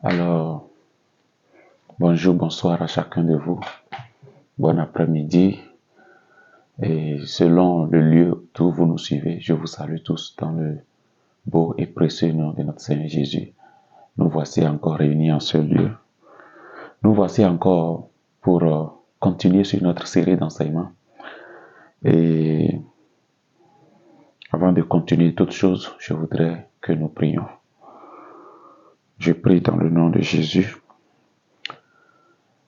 Alors, bonjour, bonsoir à chacun de vous. Bon après-midi. Et selon le lieu d'où vous nous suivez, je vous salue tous dans le beau et précieux nom de notre Seigneur Jésus. Nous voici encore réunis en ce lieu. Nous voici encore pour continuer sur notre série d'enseignements. Et avant de continuer toute chose, je voudrais que nous prions. Je prie dans le nom de Jésus.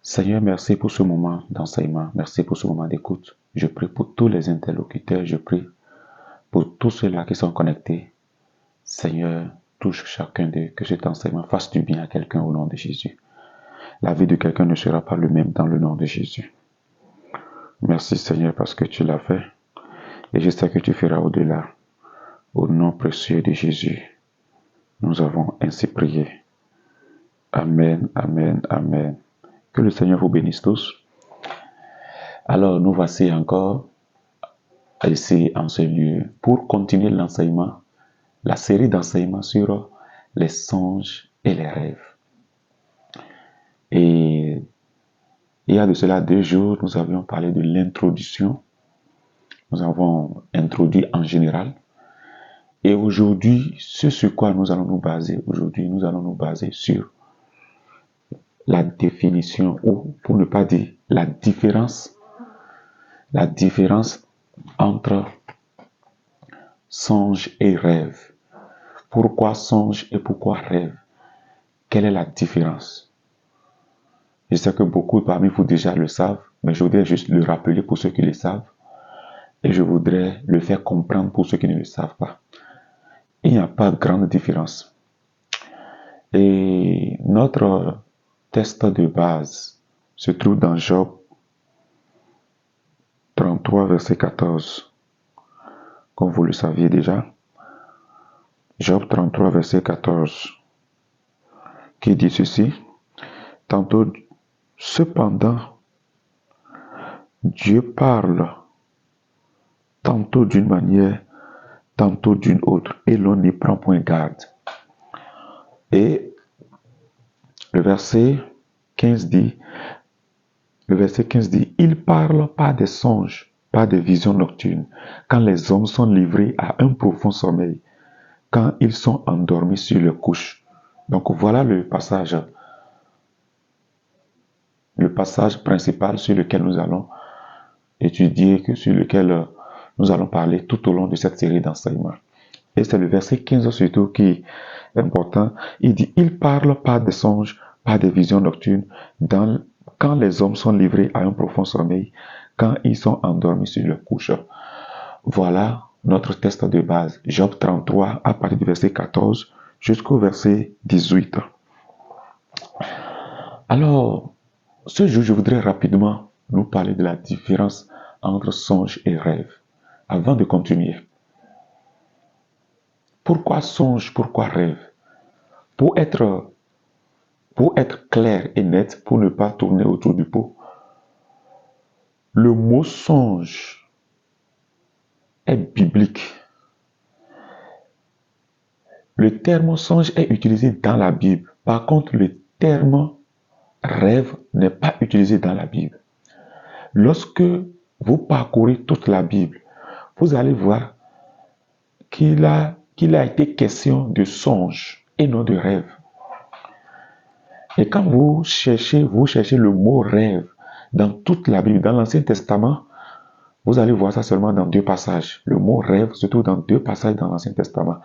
Seigneur, merci pour ce moment d'enseignement. Merci pour ce moment d'écoute. Je prie pour tous les interlocuteurs. Je prie pour tous ceux-là qui sont connectés. Seigneur, touche chacun d'eux. Que cet enseignement fasse du bien à quelqu'un au nom de Jésus. La vie de quelqu'un ne sera pas le même dans le nom de Jésus. Merci Seigneur parce que tu l'as fait. Et je sais que tu feras au-delà. Au nom précieux de Jésus, nous avons ainsi prié. Amen, amen, amen. Que le Seigneur vous bénisse tous. Alors, nous voici encore ici en ce lieu pour continuer l'enseignement, la série d'enseignements sur les songes et les rêves. Et il y a de cela 2 jours, nous avions parlé de l'introduction. Nous avons introduit en général. Et aujourd'hui, ce sur quoi nous allons nous baser, sur la définition, ou pour ne pas dire la différence entre songe et rêve. Pourquoi songe et pourquoi rêve? Quelle est la différence? Je sais que beaucoup parmi vous déjà le savent, mais je voudrais juste le rappeler pour ceux qui le savent. Et je voudrais le faire comprendre pour ceux qui ne le savent pas. Il n'y a pas de grande différence. Et notre test de base se trouve dans Job 33, verset 14. Comme vous le saviez déjà. Job 33, verset 14. Qui dit ceci. Tantôt, cependant, Dieu parle tantôt d'une manière, tantôt d'une autre, et l'on n'y prend point garde. Et le verset 15 dit, il parle pas des songes, pas des visions nocturnes, quand les hommes sont livrés à un profond sommeil, quand ils sont endormis sur leur couche. Donc voilà le passage principal sur lequel nous allons étudier, sur lequel nous allons parler tout au long de cette série d'enseignements. Et c'est le verset 15 surtout qui est important. Il dit, il parle pas des songes, pas des visions nocturnes, quand les hommes sont livrés à un profond sommeil, quand ils sont endormis sur leur couche. Voilà notre texte de base, Job 33, à partir du verset 14 jusqu'au verset 18. Alors, ce jour, je voudrais rapidement nous parler de la différence entre songe et rêve, avant de continuer. Pourquoi songe, pourquoi rêve? Pour être clair et net, pour ne pas tourner autour du pot, le mot songe est biblique. Le terme songe est utilisé dans la Bible. Par contre, le terme rêve n'est pas utilisé dans la Bible. Lorsque vous parcourez toute la Bible, vous allez voir qu'il a été question de songe et non de rêve. Et quand vous cherchez le mot rêve dans toute la Bible, dans l'Ancien Testament, vous allez voir ça seulement dans 2 passages. Le mot rêve se trouve dans 2 passages dans l'Ancien Testament.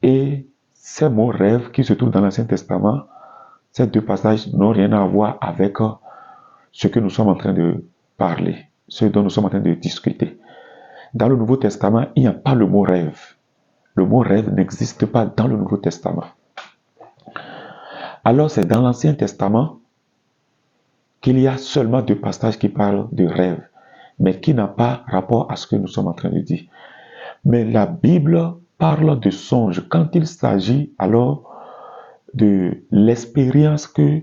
Et ces mots rêve qui se trouvent dans l'Ancien Testament, ces 2 passages n'ont rien à voir avec ce que nous sommes en train de parler, ce dont nous sommes en train de discuter. Dans le Nouveau Testament, il n'y a pas le mot rêve. Le mot rêve n'existe pas dans le Nouveau Testament. Alors c'est dans l'Ancien Testament qu'il y a seulement 2 passages qui parlent de rêve, mais qui n'ont pas rapport à ce que nous sommes en train de dire. Mais la Bible parle de songe quand il s'agit alors de l'expérience que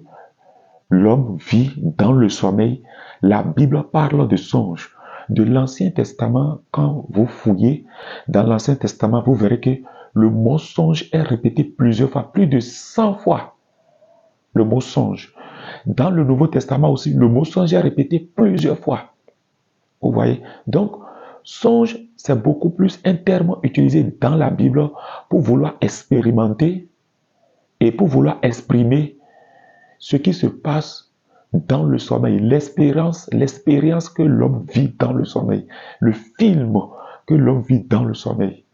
l'homme vit dans le sommeil. La Bible parle de songe. De l'Ancien Testament, quand vous fouillez dans l'Ancien Testament, vous verrez que le mot songe est répété plusieurs fois, plus de 100 fois. le mot songe. Dans le Nouveau Testament aussi, le mot songe est répété plusieurs fois. Vous voyez? Donc, songe, c'est beaucoup plus un terme utilisé dans la Bible pour vouloir expérimenter et pour vouloir exprimer ce qui se passe dans le sommeil, l'expérience que l'homme vit dans le sommeil, le film que l'homme vit dans le sommeil.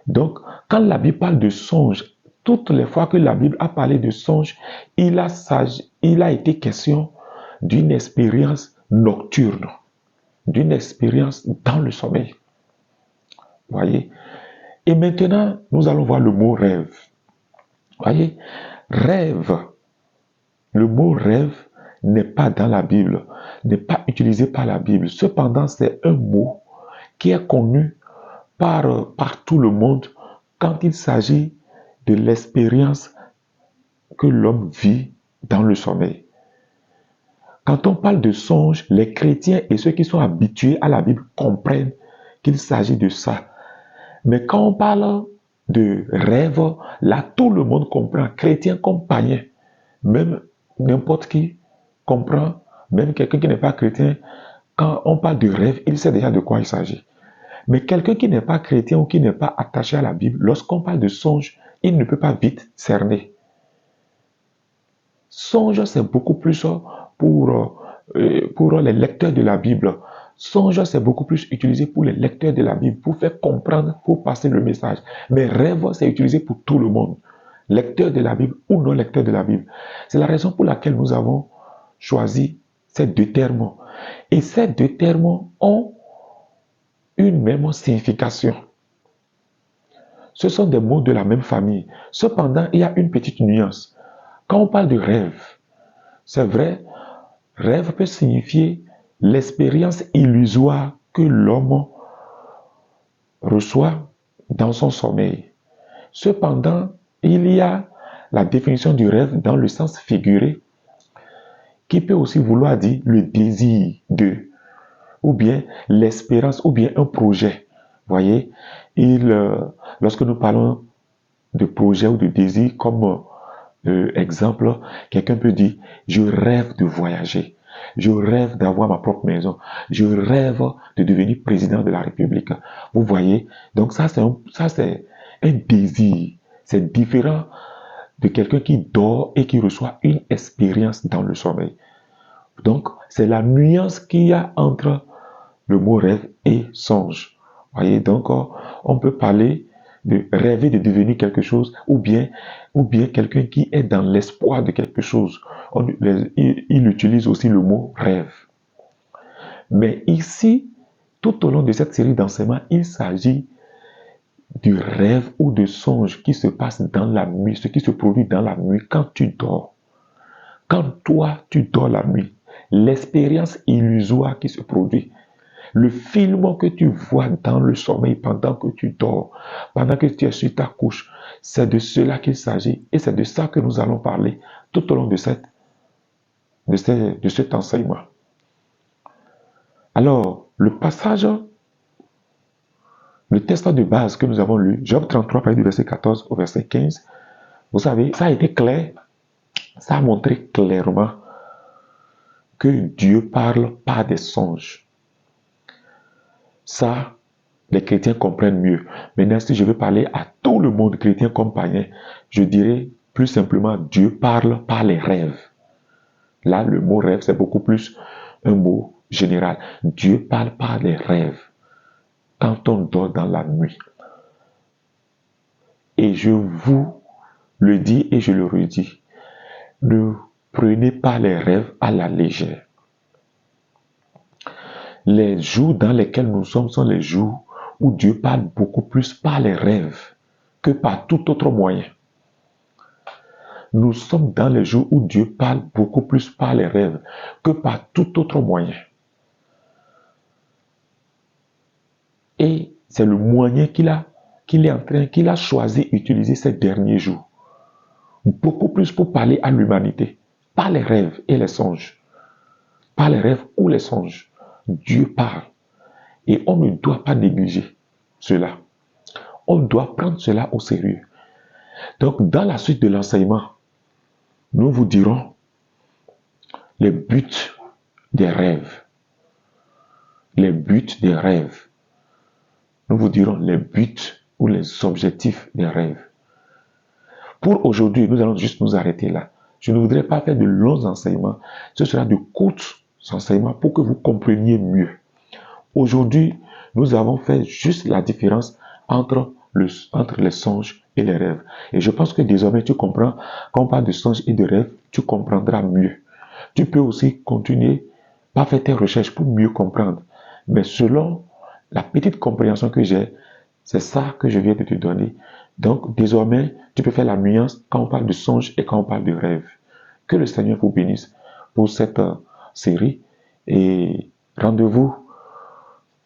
Donc, quand la Bible parle de songe, toutes les fois que la Bible a parlé de songe, il a été question d'une expérience nocturne, d'une expérience dans le sommeil. Voyez? Et maintenant, nous allons voir le mot rêve. Voyez? Rêve. Le mot rêve n'est pas dans la Bible, n'est pas utilisé par la Bible. Cependant, c'est un mot qui est connu par tout le monde quand il s'agit de l'expérience que l'homme vit dans le sommeil. Quand on parle de songe, les chrétiens et ceux qui sont habitués à la Bible comprennent qu'il s'agit de ça. Mais quand on parle de rêve, là, tout le monde comprend, chrétien comme païen. Même n'importe qui comprend, même quelqu'un qui n'est pas chrétien, quand on parle de rêve, il sait déjà de quoi il s'agit. Mais quelqu'un qui n'est pas chrétien ou qui n'est pas attaché à la Bible, lorsqu'on parle de songe, il ne peut pas vite cerner. Songe, c'est beaucoup plus pour les lecteurs de la Bible. Songe, c'est beaucoup plus utilisé pour les lecteurs de la Bible, pour faire comprendre, pour passer le message. Mais rêve, c'est utilisé pour tout le monde. Lecteur de la Bible ou non lecteur de la Bible. C'est la raison pour laquelle nous avons choisi ces deux termes. Et ces deux termes ont une même signification. Ce sont des mots de la même famille. Cependant, il y a une petite nuance. Quand on parle de rêve, c'est vrai, rêve peut signifier l'expérience illusoire que l'homme reçoit dans son sommeil. Cependant, il y a la définition du rêve dans le sens figuré qui peut aussi vouloir dire le désir de, ou bien l'espérance, ou bien un projet. Voyez, lorsque nous parlons de projet ou de désir, comme exemple, quelqu'un peut dire, je rêve de voyager, je rêve d'avoir ma propre maison, je rêve de devenir président de la République. Vous voyez, donc ça c'est un désir, c'est différent de quelqu'un qui dort et qui reçoit une expérience dans le sommeil. Donc, c'est la nuance qu'il y a entre le mot rêve et songe. Voyez, donc, on peut parler de rêver de devenir quelque chose ou bien quelqu'un qui est dans l'espoir de quelque chose. Il utilise aussi le mot rêve. Mais ici, tout au long de cette série d'enseignements, il s'agit du rêve ou de songe qui se passe dans la nuit, ce qui se produit dans la nuit quand tu dors. Quand toi, tu dors la nuit, l'expérience illusoire qui se produit, le film que tu vois dans le sommeil pendant que tu dors, pendant que tu es sur ta couche, c'est de cela qu'il s'agit et c'est de ça que nous allons parler tout au long de cet enseignement. Alors, le passage, le texte de base que nous avons lu, Job 33, du verset 14 au verset 15, vous savez, ça a été clair, ça a montré clairement que Dieu parle par des songes. Ça, les chrétiens comprennent mieux. Maintenant, si je veux parler à tout le monde, chrétien comme païen, je dirais plus simplement, Dieu parle par les rêves. Là, le mot rêve, c'est beaucoup plus un mot général. Dieu parle par les rêves quand on dort dans la nuit. Et je vous le dis et je le redis, ne prenez pas les rêves à la légère. Les jours dans lesquels nous sommes sont les jours où Dieu parle beaucoup plus par les rêves que par tout autre moyen. Nous sommes dans les jours où Dieu parle beaucoup plus par les rêves que par tout autre moyen. Et c'est le moyen qu'il a choisi d'utiliser ces derniers jours. Beaucoup plus pour parler à l'humanité, par les rêves et les songes. Par les rêves ou les songes. Dieu parle. Et on ne doit pas négliger cela. On doit prendre cela au sérieux. Donc, dans la suite de l'enseignement, nous vous dirons les buts des rêves. Les buts des rêves. Nous vous dirons les buts ou les objectifs des rêves. Pour aujourd'hui, nous allons juste nous arrêter là. Je ne voudrais pas faire de longs enseignements. Ce sera de courts enseignements pour que vous compreniez mieux. Aujourd'hui, nous avons fait juste la différence entre les songes et les rêves. Et je pense que désormais, tu comprends, quand on parle de songes et de rêves, tu comprendras mieux. Tu peux aussi continuer par faire tes recherches pour mieux comprendre. Mais selon la petite compréhension que j'ai, c'est ça que je viens de te donner. Donc, désormais, tu peux faire la nuance quand on parle de songes et quand on parle de rêves. Que le Seigneur vous bénisse pour cette série et rendez-vous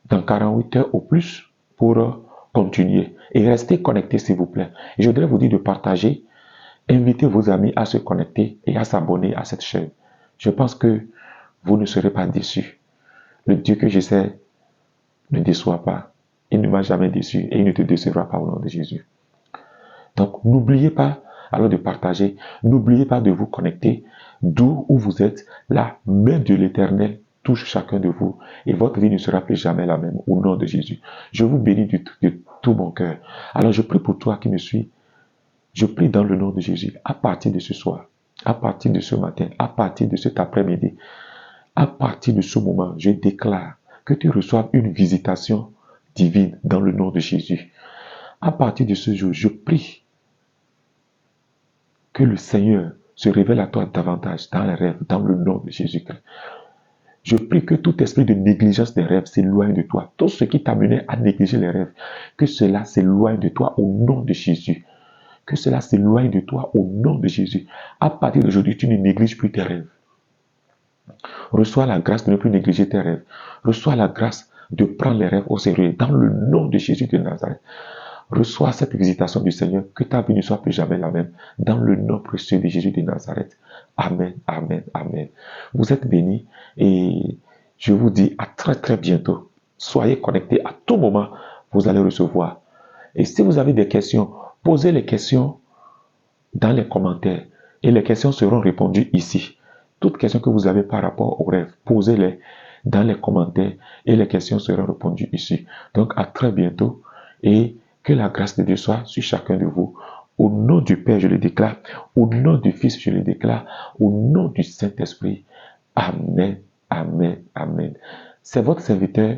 dans 48 heures au plus pour continuer. Et restez connectés, s'il vous plaît. Et je voudrais vous dire de partager, invitez vos amis à se connecter et à s'abonner à cette chaîne. Je pense que vous ne serez pas déçus. Le Dieu que j'essaie ne déçoit pas. Il ne m'a jamais déçu et il ne te décevra pas au nom de Jésus. Donc, n'oubliez pas alors de partager. N'oubliez pas de vous connecter. D'où où vous êtes, la main de l'Éternel touche chacun de vous et votre vie ne sera plus jamais la même au nom de Jésus. Je vous bénis de tout mon cœur. Alors, je prie pour toi qui me suis. Je prie dans le nom de Jésus, à partir de ce soir, à partir de ce matin, à partir de cet après-midi, à partir de ce moment, je déclare que tu reçoives une visitation divine dans le nom de Jésus. À partir de ce jour, je prie que le Seigneur se révèle à toi davantage dans les rêves, dans le nom de Jésus-Christ. Je prie que tout esprit de négligence des rêves s'éloigne de toi. Tout ce qui t'amenait à négliger les rêves, que cela s'éloigne de toi au nom de Jésus. Que cela s'éloigne de toi au nom de Jésus. À partir d'aujourd'hui, tu ne négliges plus tes rêves. Reçois la grâce de ne plus négliger tes rêves. Reçois la grâce de prendre les rêves au sérieux dans le nom de Jésus de Nazareth. Reçois cette visitation du Seigneur, que ta vie ne soit plus jamais la même, dans le nom précieux de Jésus de Nazareth. Amen, amen, amen. Vous êtes bénis et je vous dis à très très bientôt. Soyez connectés à tout moment, vous allez recevoir. Et si vous avez des questions, posez les questions dans les commentaires et les questions seront répondues ici. Toutes questions que vous avez par rapport au rêve, posez-les dans les commentaires et les questions seront répondues ici. Donc à très bientôt et que la grâce de Dieu soit sur chacun de vous. Au nom du Père, je le déclare. Au nom du Fils, je le déclare. Au nom du Saint-Esprit. Amen, amen, amen. C'est votre serviteur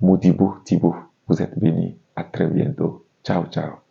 Modibo Thibault. Vous êtes bénis. À très bientôt. Ciao, ciao.